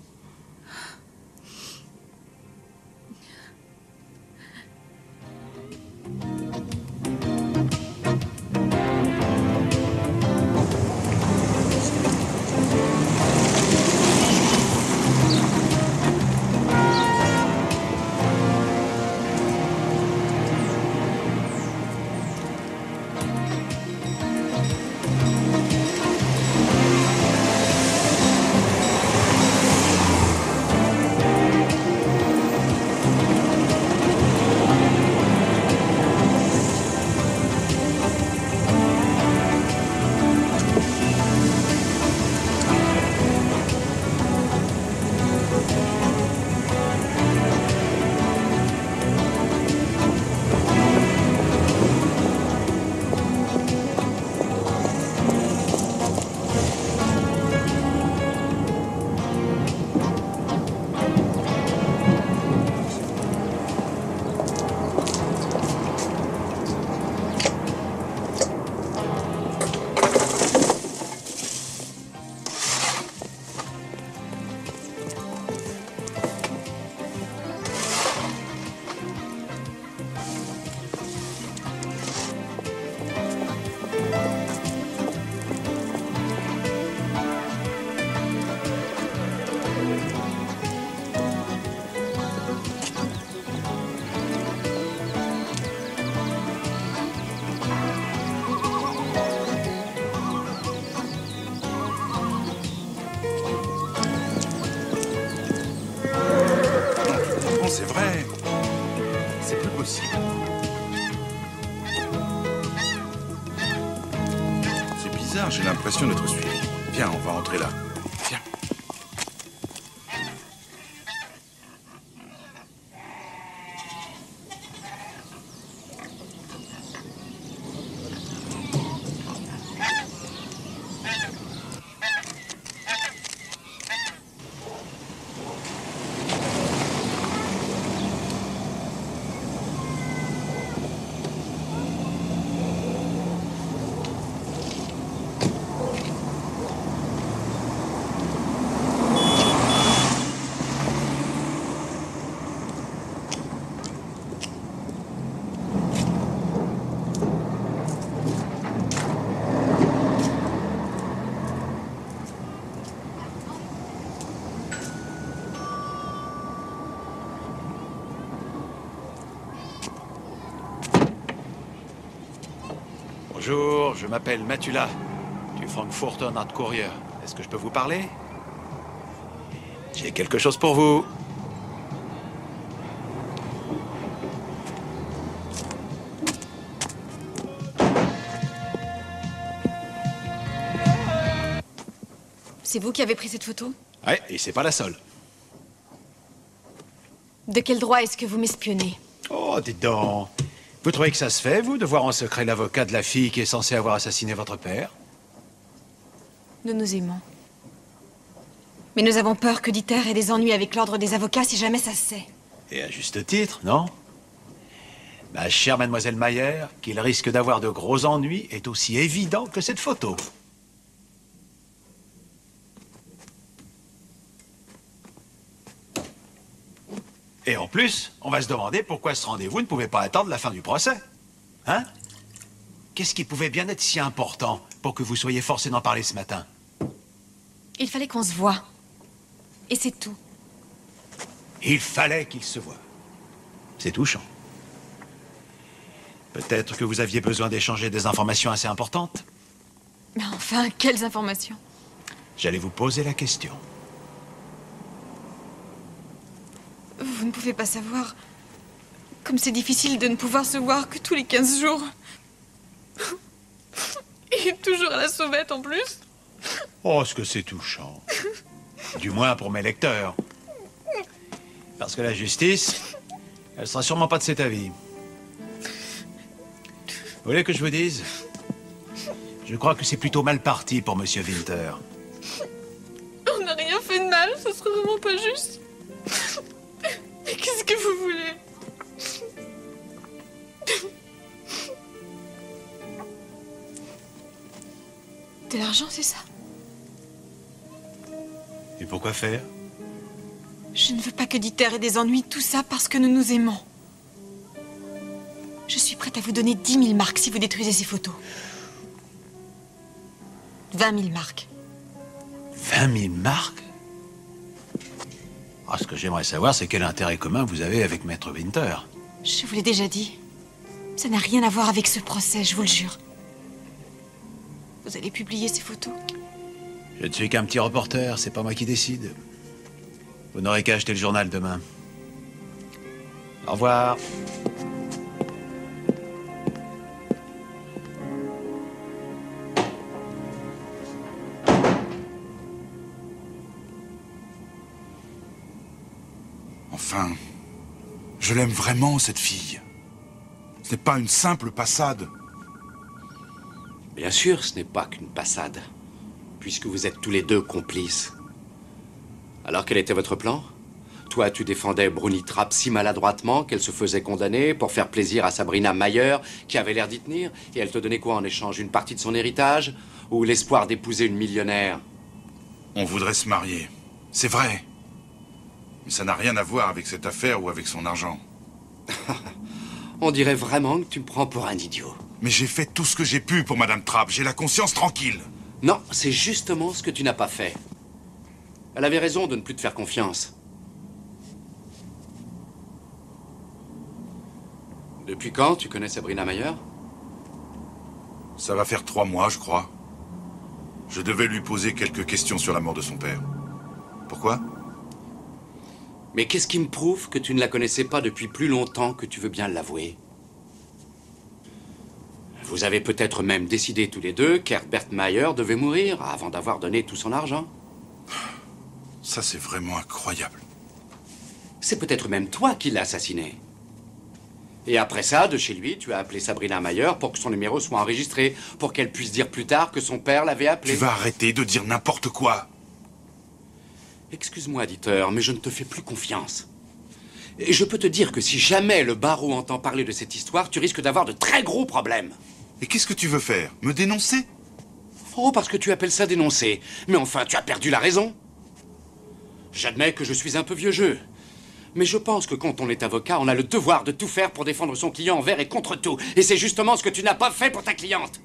C'est vrai. C'est plus possible. C'est bizarre, j'ai l'impression d'être suivi. Viens, on va entrer là. Viens. Bonjour, je m'appelle Matula, du Frankfurter Courier. Est-ce que je peux vous parler? J'ai quelque chose pour vous. C'est vous qui avez pris cette photo? Ouais, et c'est pas la seule. De quel droit est-ce que vous m'espionnez? Oh, dites donc. Vous trouvez que ça se fait, vous, de voir en secret l'avocat de la fille qui est censée avoir assassiné votre père? Nous nous aimons. Mais nous avons peur que Dieter ait des ennuis avec l'ordre des avocats si jamais ça se sait. Et à juste titre, non? Ma chère mademoiselle Mayer, qu'il risque d'avoir de gros ennuis est aussi évident que cette photo. Et en plus, on va se demander pourquoi ce rendez-vous ne pouvait pas attendre la fin du procès. Hein? Qu'est-ce qui pouvait bien être si important pour que vous soyez forcé d'en parler ce matin? Il fallait qu'on se voie. Et c'est tout. Il fallait qu'il se voie. C'est touchant. Peut-être que vous aviez besoin d'échanger des informations assez importantes. Mais enfin, quelles informations? J'allais vous poser la question. Vous ne pouvez pas savoir... Comme c'est difficile de ne pouvoir se voir que tous les 15 jours. Et toujours à la sauvette en plus. Oh, ce que c'est touchant. Du moins pour mes lecteurs. Parce que la justice, elle sera sûrement pas de cet avis. Vous voulez que je vous dise? Je crois que c'est plutôt mal parti pour Monsieur Winter. On n'a rien fait de mal, ce serait vraiment pas juste. Mais qu'est-ce que vous voulez? De l'argent, c'est ça? Et pourquoi faire? Je ne veux pas que Dieter ait des ennuis, tout ça parce que nous nous aimons. Je suis prête à vous donner 10 000 marks si vous détruisez ces photos. 20 000 marks. 20 000 marks? Ah, ce que j'aimerais savoir, c'est quel intérêt commun vous avez avec Maître Winter. Je vous l'ai déjà dit. Ça n'a rien à voir avec ce procès, je vous le jure. Vous allez publier ces photos? Je ne suis qu'un petit reporter, c'est pas moi qui décide. Vous n'aurez qu'à acheter le journal demain. Au revoir. Enfin, je l'aime vraiment, cette fille. Ce n'est pas une simple passade. Bien sûr, ce n'est pas qu'une passade, puisque vous êtes tous les deux complices. Alors quel était votre plan? Toi, tu défendais Bruni Trapp si maladroitement qu'elle se faisait condamner pour faire plaisir à Sabrina Mayer, qui avait l'air d'y tenir, et elle te donnait quoi en échange? Une partie de son héritage? Ou l'espoir d'épouser une millionnaire? On voudrait se marier, c'est vrai. Mais ça n'a rien à voir avec cette affaire ou avec son argent. On dirait vraiment que tu me prends pour un idiot. Mais j'ai fait tout ce que j'ai pu pour Madame Trapp. J'ai la conscience tranquille. Non, c'est justement ce que tu n'as pas fait. Elle avait raison de ne plus te faire confiance. Depuis quand tu connais Sabrina Mayer? Ça va faire 3 mois, je crois. Je devais lui poser quelques questions sur la mort de son père. Pourquoi? Mais qu'est-ce qui me prouve que tu ne la connaissais pas depuis plus longtemps que tu veux bien l'avouer? Vous avez peut-être même décidé tous les deux qu'Herbert Mayer devait mourir avant d'avoir donné tout son argent. Ça, c'est vraiment incroyable. C'est peut-être même toi qui l'as assassiné. Et après ça, de chez lui, tu as appelé Sabrina Mayer pour que son numéro soit enregistré, pour qu'elle puisse dire plus tard que son père l'avait appelé. Tu vas arrêter de dire n'importe quoi. Excuse-moi, Dieter, mais je ne te fais plus confiance. Et je peux te dire que si jamais le barreau entend parler de cette histoire, tu risques d'avoir de très gros problèmes. Et qu'est-ce que tu veux faire? Me dénoncer? Oh, parce que tu appelles ça dénoncer. Mais enfin, tu as perdu la raison. J'admets que je suis un peu vieux jeu. Mais je pense que quand on est avocat, on a le devoir de tout faire pour défendre son client envers et contre tout. Et c'est justement ce que tu n'as pas fait pour ta cliente.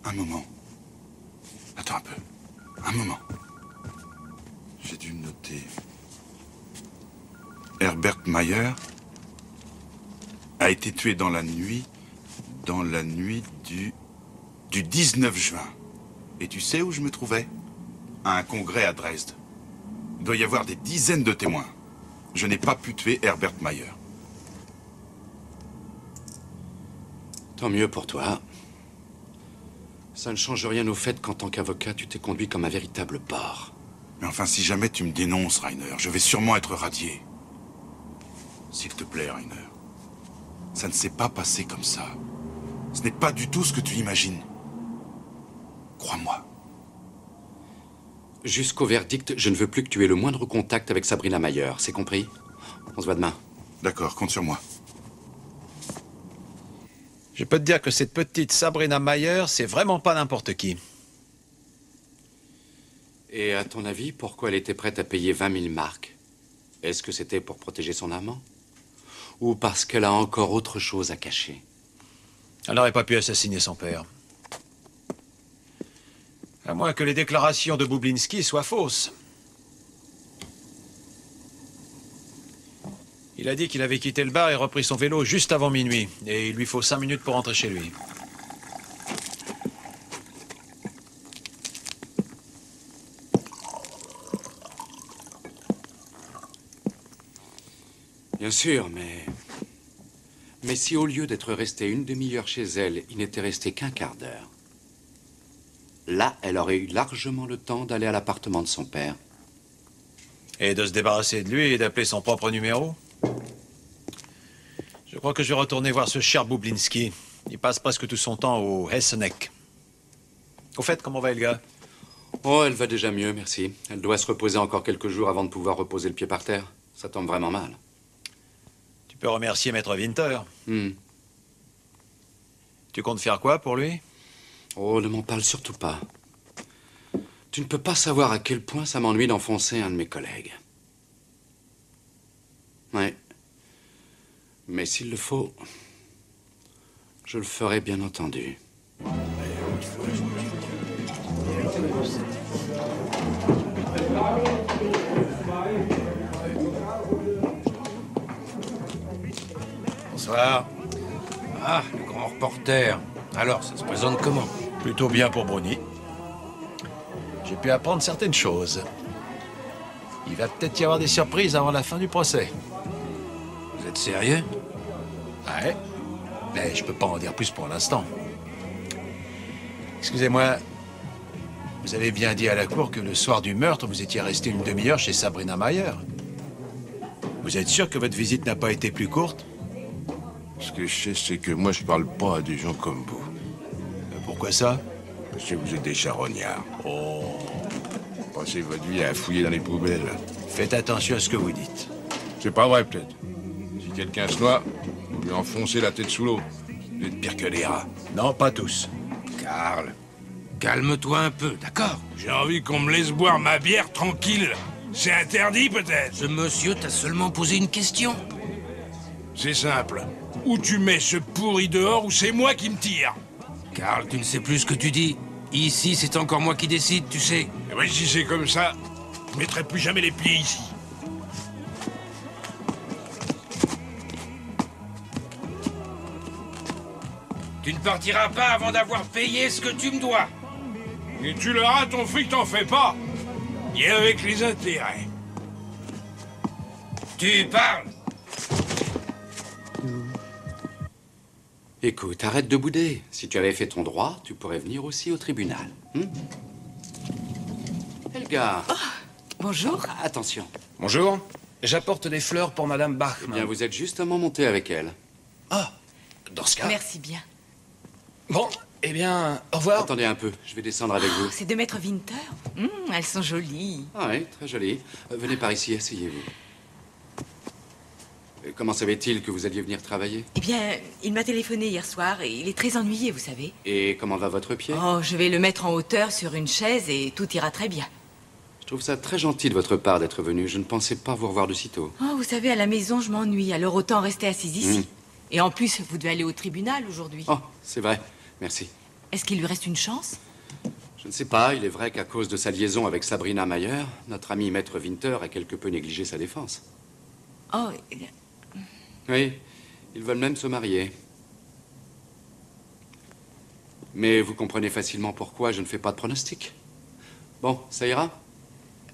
Un moment. Attends un peu. Un moment. J'ai dû noter... Herbert Mayer a été tué dans la nuit du 19 juin. Et tu sais où je me trouvais? À un congrès à Dresde. Il doit y avoir des dizaines de témoins. Je n'ai pas pu tuer Herbert Mayer. Tant mieux pour toi. Ça ne change rien au fait qu'en tant qu'avocat, tu t'es conduit comme un véritable porc. Mais enfin, si jamais tu me dénonces, Rainer, je vais sûrement être radié. S'il te plaît, Rainer. Ça ne s'est pas passé comme ça. Ce n'est pas du tout ce que tu imagines. Crois-moi. Jusqu'au verdict, je ne veux plus que tu aies le moindre contact avec Sabrina Mayer. C'est compris? On se voit demain. D'accord, compte sur moi. Je peux te dire que cette petite Sabrina Mayer, c'est vraiment pas n'importe qui. Et à ton avis, pourquoi elle était prête à payer 20 000 marks? Est-ce que c'était pour protéger son amant? Ou parce qu'elle a encore autre chose à cacher? Elle n'aurait pas pu assassiner son père. À moins que les déclarations de Bublinski soient fausses. Il a dit qu'il avait quitté le bar et repris son vélo juste avant minuit. Et il lui faut 5 minutes pour rentrer chez lui. Bien sûr, mais si au lieu d'être resté une demi-heure chez elle, il n'était resté qu'un quart d'heure, là, elle aurait eu largement le temps d'aller à l'appartement de son père. Et de se débarrasser de lui et d'appeler son propre numéro? Je crois que je vais retourner voir ce cher Bublinski. Il passe presque tout son temps au Hesseneck. Au fait, comment va Helga? Oh, elle va déjà mieux, merci. Elle doit se reposer encore quelques jours avant de pouvoir reposer le pied par terre. Ça tombe vraiment mal. Tu peux remercier Maître Winter. Tu comptes faire quoi pour lui? Oh, ne m'en parle surtout pas. Tu ne peux pas savoir à quel point ça m'ennuie d'enfoncer un de mes collègues. Ouais. Mais s'il le faut, je le ferai bien entendu. Bonsoir. Ah, le grand reporter. Alors, ça se présente comment? Plutôt bien pour Bruni. J'ai pu apprendre certaines choses. Il va peut-être y avoir des surprises avant la fin du procès. Vous êtes sérieux? Ouais. Mais je peux pas en dire plus pour l'instant. Excusez-moi. Vous avez bien dit à la cour que le soir du meurtre, vous étiez resté une demi-heure chez Sabrina Mayer. Vous êtes sûr que votre visite n'a pas été plus courte? Ce que je sais, c'est que moi, je parle pas à des gens comme vous. Pourquoi ça? Parce que vous êtes des charognards. Oh. Passez votre vie à fouiller dans les poubelles. Faites attention à ce que vous dites. C'est pas vrai, peut-être. Si quelqu'un se noie, vous lui enfoncez la tête sous l'eau. Vous êtes pire que les rats. Non, pas tous. Karl, calme-toi un peu, d'accord? J'ai envie qu'on me laisse boire ma bière tranquille. C'est interdit, peut-être? Ce monsieur t'a seulement posé une question. C'est simple. Ou tu mets ce pourri dehors, ou c'est moi qui me tire. Karl, tu ne sais plus ce que tu dis. Ici, c'est encore moi qui décide, tu sais. Et ouais, si c'est comme ça, je mettrai plus jamais les pieds ici. Tu ne partiras pas avant d'avoir payé ce que tu me dois. Et tu l'auras, ton fric, t'en fais pas. Et avec les intérêts. Tu parles. Écoute, arrête de bouder. Si tu avais fait ton droit, tu pourrais venir aussi au tribunal. Helga. Oh, bonjour. Attention. Bonjour. J'apporte des fleurs pour Madame Bachmann. Eh bien, vous êtes justement monté avec elle. Ah, dans ce cas... Merci bien. Bon, eh bien, au revoir. Attendez un peu, je vais descendre avec vous. C'est de Maître Winter. Elles sont jolies. Ah oui, très jolies. Venez par ici, asseyez-vous. Comment savait-il que vous alliez venir travailler? Eh bien, il m'a téléphoné hier soir et il est très ennuyé, vous savez. Et comment va votre pied? Oh, je vais le mettre en hauteur sur une chaise et tout ira très bien. Je trouve ça très gentil de votre part d'être venu. Je ne pensais pas vous revoir de sitôt. Oh, vous savez, à la maison, je m'ennuie, alors autant rester assise ici. Et en plus, vous devez aller au tribunal aujourd'hui. Oh, c'est vrai. Merci. Est-ce qu'il lui reste une chance? Je ne sais pas. Il est vrai qu'à cause de sa liaison avec Sabrina Mayer, notre ami Maître Winter a quelque peu négligé sa défense. Oh, oui, ils veulent même se marier. Mais vous comprenez facilement pourquoi je ne fais pas de pronostic. Bon, ça ira?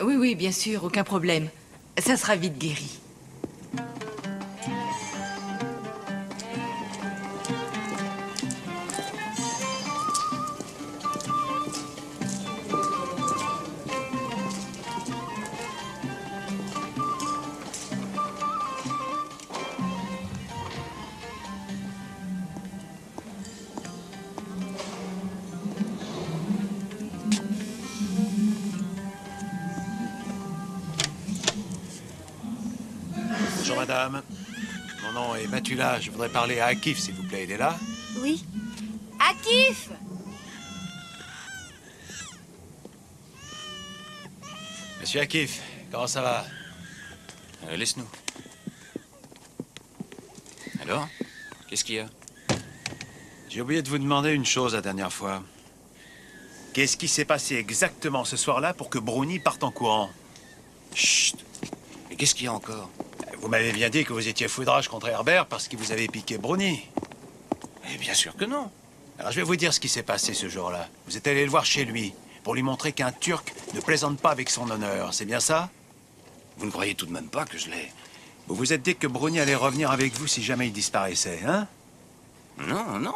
oui, oui, bien sûr, aucun problème. Ça sera vite guéri. Bonjour madame. Mon nom est Matula. Je voudrais parler à Akif, s'il vous plaît. Il est là? Oui. Akif! Monsieur Akif, comment ça va? Laisse-nous. Alors? Qu'est-ce qu'il y a? J'ai oublié de vous demander une chose la dernière fois. Qu'est-ce qui s'est passé exactement ce soir-là pour que Bruni parte en courant? Chut. Mais qu'est-ce qu'il y a encore? Vous m'avez bien dit que vous étiez foudrage contre Herbert parce qu'il vous avait piqué Bruni. Eh bien sûr que non. Alors je vais vous dire ce qui s'est passé ce jour-là. Vous êtes allé le voir chez lui pour lui montrer qu'un Turc ne plaisante pas avec son honneur. C'est bien ça? Vous ne croyez tout de même pas que je l'ai... Vous vous êtes dit que Bruni allait revenir avec vous si jamais il disparaissait, hein? Non, non.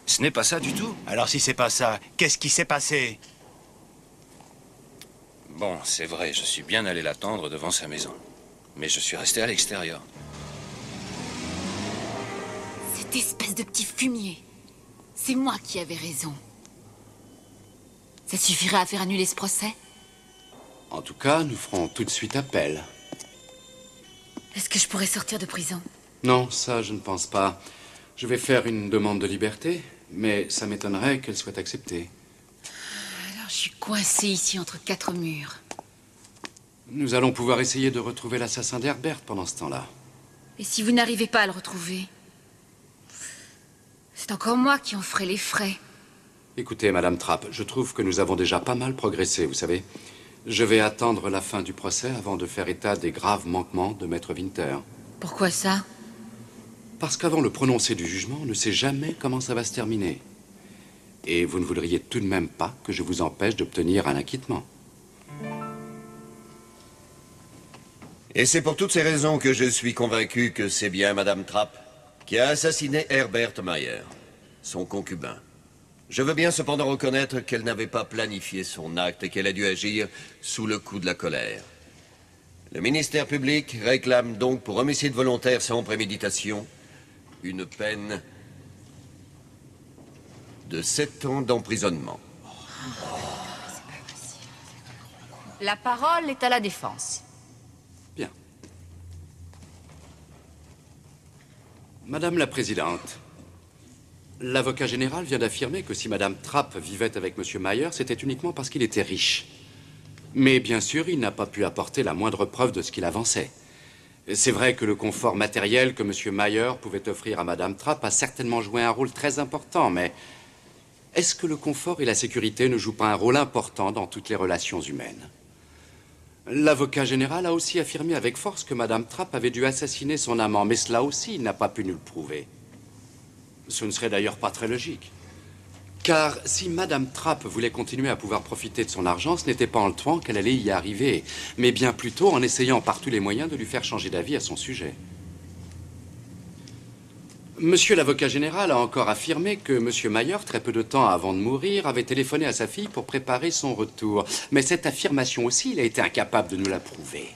Ce n'est pas ça du tout. Alors si c'est pas ça, qu'est-ce qui s'est passé? Bon, c'est vrai, je suis bien allé l'attendre devant sa maison. Mais je suis resté à l'extérieur. Cette espèce de petit fumier. C'est moi qui avais raison. Ça suffirait à faire annuler ce procès? En tout cas, nous ferons tout de suite appel. Est-ce que je pourrais sortir de prison? Non, ça, je ne pense pas. Je vais faire une demande de liberté, mais ça m'étonnerait qu'elle soit acceptée. Alors, je suis coincée ici entre 4 murs. Nous allons pouvoir essayer de retrouver l'assassin d'Herbert pendant ce temps-là. Et si vous n'arrivez pas à le retrouver? C'est encore moi qui en ferai les frais. Écoutez, Madame Trapp, je trouve que nous avons déjà pas mal progressé, vous savez. Je vais attendre la fin du procès avant de faire état des graves manquements de Maître Winter. Pourquoi ça? Parce qu'avant le prononcé du jugement, on ne sait jamais comment ça va se terminer. Et vous ne voudriez tout de même pas que je vous empêche d'obtenir un acquittement. Et c'est pour toutes ces raisons que je suis convaincu que c'est bien Madame Trapp qui a assassiné Herbert Mayer, son concubin. Je veux bien cependant reconnaître qu'elle n'avait pas planifié son acte et qu'elle a dû agir sous le coup de la colère. Le ministère public réclame donc pour homicide volontaire sans préméditation une peine de 7 ans d'emprisonnement. La parole est à la défense. Bien. Madame la Présidente, l'avocat général vient d'affirmer que si Madame Trapp vivait avec Monsieur Mayer, c'était uniquement parce qu'il était riche. Mais bien sûr, il n'a pas pu apporter la moindre preuve de ce qu'il avançait. C'est vrai que le confort matériel que Monsieur Mayer pouvait offrir à Madame Trapp a certainement joué un rôle très important, mais est-ce que le confort et la sécurité ne jouent pas un rôle important dans toutes les relations humaines? L'avocat général a aussi affirmé avec force que Madame Trapp avait dû assassiner son amant, mais cela aussi, il n'a pas pu nous le prouver. Ce ne serait d'ailleurs pas très logique. Car si Madame Trapp voulait continuer à pouvoir profiter de son argent, ce n'était pas en le tuant qu'elle allait y arriver, mais bien plutôt en essayant par tous les moyens de lui faire changer d'avis à son sujet. Monsieur l'avocat général a encore affirmé que Monsieur Mayer, très peu de temps avant de mourir, avait téléphoné à sa fille pour préparer son retour. Mais cette affirmation aussi, il a été incapable de nous la prouver.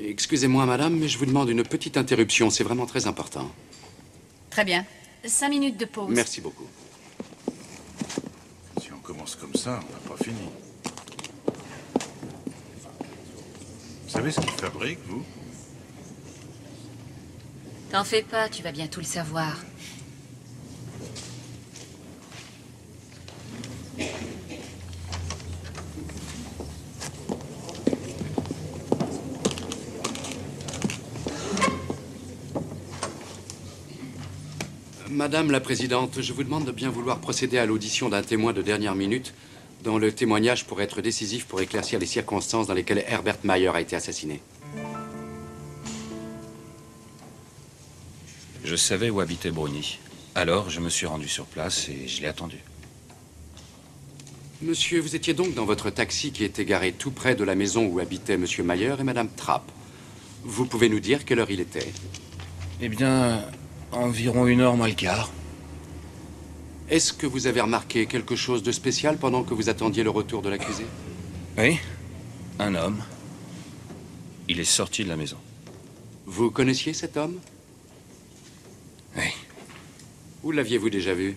Excusez-moi, madame, mais je vous demande une petite interruption. C'est vraiment très important. Très bien. 5 minutes de pause. Merci beaucoup. Si on commence comme ça, on n'a pas fini. Vous savez ce qu'ils fabriquent, vous? T'en fais pas, tu vas bientôt le savoir. Madame la Présidente, je vous demande de bien vouloir procéder à l'audition d'un témoin de dernière minute dont le témoignage pourrait être décisif pour éclaircir les circonstances dans lesquelles Herbert Mayer a été assassiné. Je savais où habitait Bruni. Alors, je me suis rendu sur place et je l'ai attendu. Monsieur, vous étiez donc dans votre taxi qui était garé tout près de la maison où habitaient Monsieur Mayer et Madame Trapp. Vous pouvez nous dire quelle heure il était? Eh bien, environ 1h moins le quart. Est-ce que vous avez remarqué quelque chose de spécial pendant que vous attendiez le retour de l'accusé? Oui, un homme. Il est sorti de la maison. Vous connaissiez cet homme? Oui. Où l'aviez-vous déjà vu?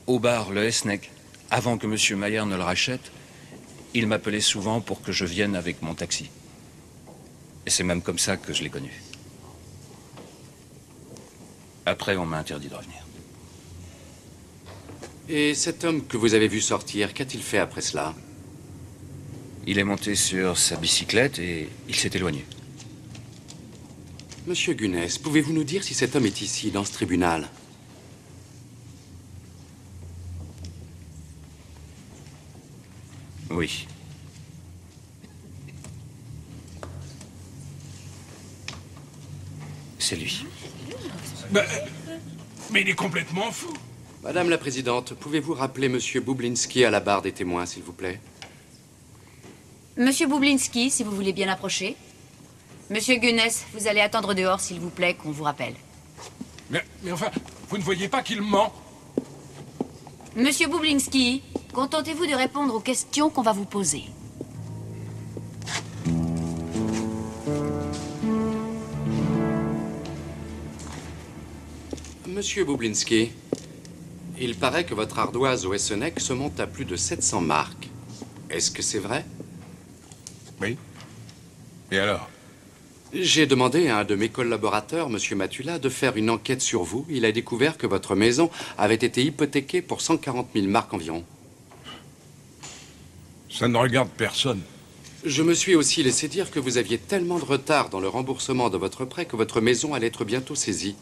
Au bar Le Hesnek, avant que M. Mayer ne le rachète, il m'appelait souvent pour que je vienne avec mon taxi. Et c'est même comme ça que je l'ai connu. Après, on m'a interdit de revenir. Et cet homme que vous avez vu sortir, qu'a-t-il fait après cela? Il est monté sur sa bicyclette et il s'est éloigné. Monsieur Gunness, pouvez-vous nous dire si cet homme est ici, dans ce tribunal? Oui. C'est lui. Mais il est complètement fou. Madame la Présidente, pouvez-vous rappeler Monsieur Bublinski à la barre des témoins, s'il vous plaît? Monsieur Bublinski, si vous voulez bien approcher. Monsieur Gunness, vous allez attendre dehors, s'il vous plaît, qu'on vous rappelle. Mais enfin, vous ne voyez pas qu'il ment? Monsieur Bublinski, contentez-vous de répondre aux questions qu'on va vous poser. Monsieur Bublinski, il paraît que votre ardoise au Esseneck se monte à plus de 700 marks. Est-ce que c'est vrai? Oui. Et alors? J'ai demandé à un de mes collaborateurs, Monsieur Matula, de faire une enquête sur vous. Il a découvert que votre maison avait été hypothéquée pour 140 000 marks environ. Ça ne regarde personne. Je me suis aussi laissé dire que vous aviez tellement de retard dans le remboursement de votre prêt que votre maison allait être bientôt saisie.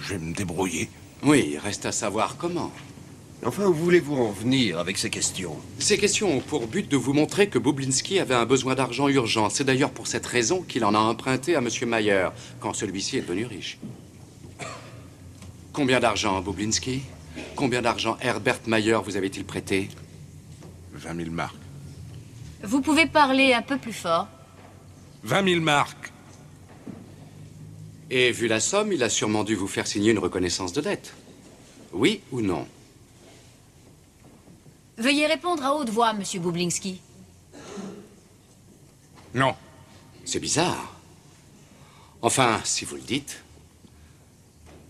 Je vais me débrouiller. Oui, il reste à savoir comment. Enfin, où voulez-vous en venir avec ces questions? Ces questions ont pour but de vous montrer que Bublinski avait un besoin d'argent urgent. C'est d'ailleurs pour cette raison qu'il en a emprunté à Monsieur Mayer, quand celui-ci est devenu riche. Combien d'argent, Bublinski? Combien d'argent Herbert Mayer vous avait-il prêté? 20 000 marks. Vous pouvez parler un peu plus fort. 20 000 marks. Et vu la somme, il a sûrement dû vous faire signer une reconnaissance de dette. Oui ou non? Veuillez répondre à haute voix, monsieur Bublinski. Non. C'est bizarre. Enfin, si vous le dites.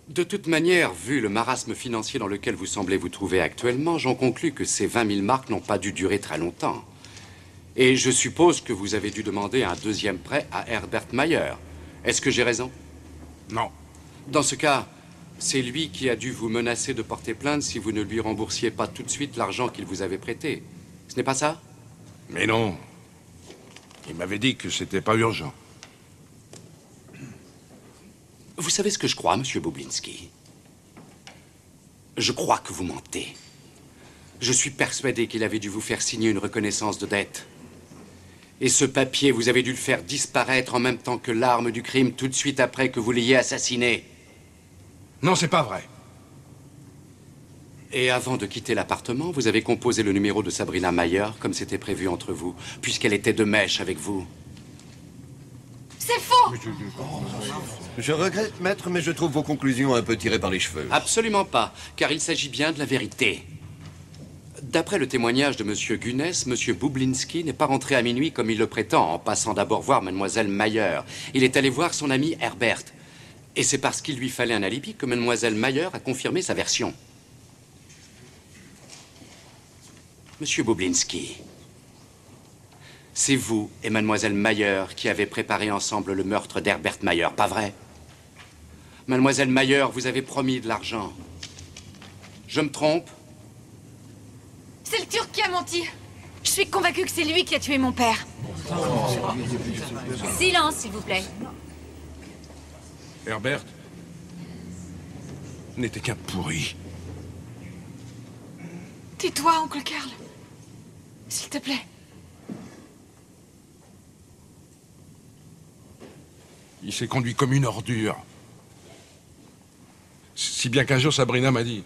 De toute manière, vu le marasme financier dans lequel vous semblez vous trouver actuellement, j'en conclus que ces 20 000 marks n'ont pas dû durer très longtemps. Et je suppose que vous avez dû demander un deuxième prêt à Herbert Mayer. Est-ce que j'ai raison? Non. Dans ce cas, c'est lui qui a dû vous menacer de porter plainte si vous ne lui remboursiez pas tout de suite l'argent qu'il vous avait prêté. Ce n'est pas ça? Mais non. Il m'avait dit que c'était pas urgent. Vous savez ce que je crois, monsieur Bublinski? Je crois que vous mentez. Je suis persuadé qu'il avait dû vous faire signer une reconnaissance de dette. Et ce papier, vous avez dû le faire disparaître en même temps que l'arme du crime tout de suite après que vous l'ayez assassiné. Non, c'est pas vrai. Et avant de quitter l'appartement, vous avez composé le numéro de Sabrina Mayer, comme c'était prévu entre vous, puisqu'elle était de mèche avec vous. C'est faux! Je regrette, maître, mais je trouve vos conclusions un peu tirées par les cheveux. Absolument pas, car il s'agit bien de la vérité. D'après le témoignage de Monsieur Gunness, Monsieur Bublinski n'est pas rentré à minuit comme il le prétend, en passant d'abord voir Mademoiselle Mayer. Il est allé voir son ami Herbert. Et c'est parce qu'il lui fallait un alibi que Mademoiselle Mayer a confirmé sa version. Monsieur Bublinski, c'est vous et Mademoiselle Mayer qui avez préparé ensemble le meurtre d'Herbert Mayer, pas vrai? Mademoiselle Mayer, vous avez promis de l'argent. Je me trompe? C'est le Turc qui a menti. Je suis convaincue que c'est lui qui a tué mon père. Silence, s'il vous plaît. Herbert n'était qu'un pourri. Tais-toi, oncle Karl. S'il te plaît. Il s'est conduit comme une ordure. Si bien qu'un jour, Sabrina m'a dit...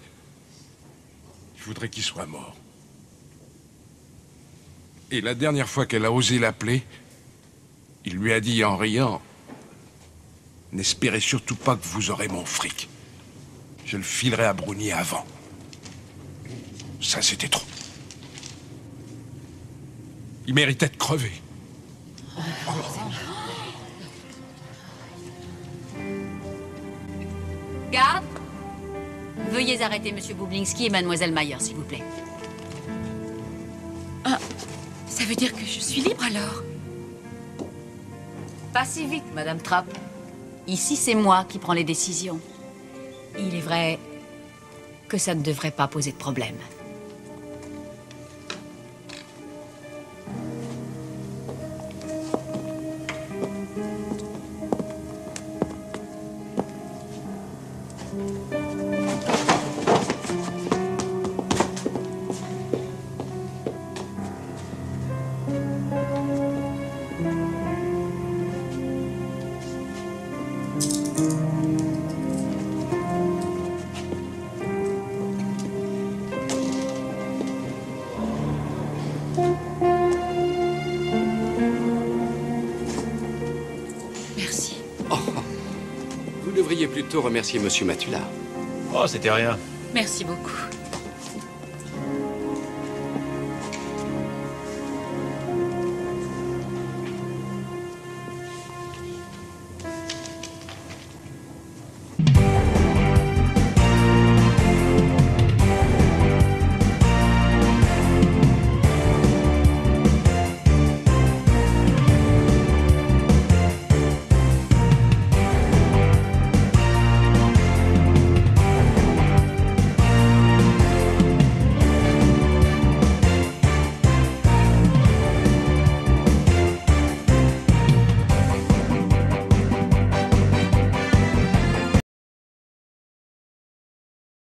Je voudrais qu'il soit mort. Et la dernière fois qu'elle a osé l'appeler, il lui a dit en riant... N'espérez surtout pas que vous aurez mon fric. Je le filerai à Bruni avant. Ça, c'était trop. Il méritait de crever. Garde. Veuillez arrêter Monsieur Bublinski et Mademoiselle Mayer, s'il vous plaît. Ah, ça veut dire que je suis libre alors? Pas si vite, Madame Trapp. Ici, c'est moi qui prends les décisions. Il est vrai que ça ne devrait pas poser de problème. devriez plutôt remercier Monsieur Matula. Oh, c'était rien. Merci beaucoup.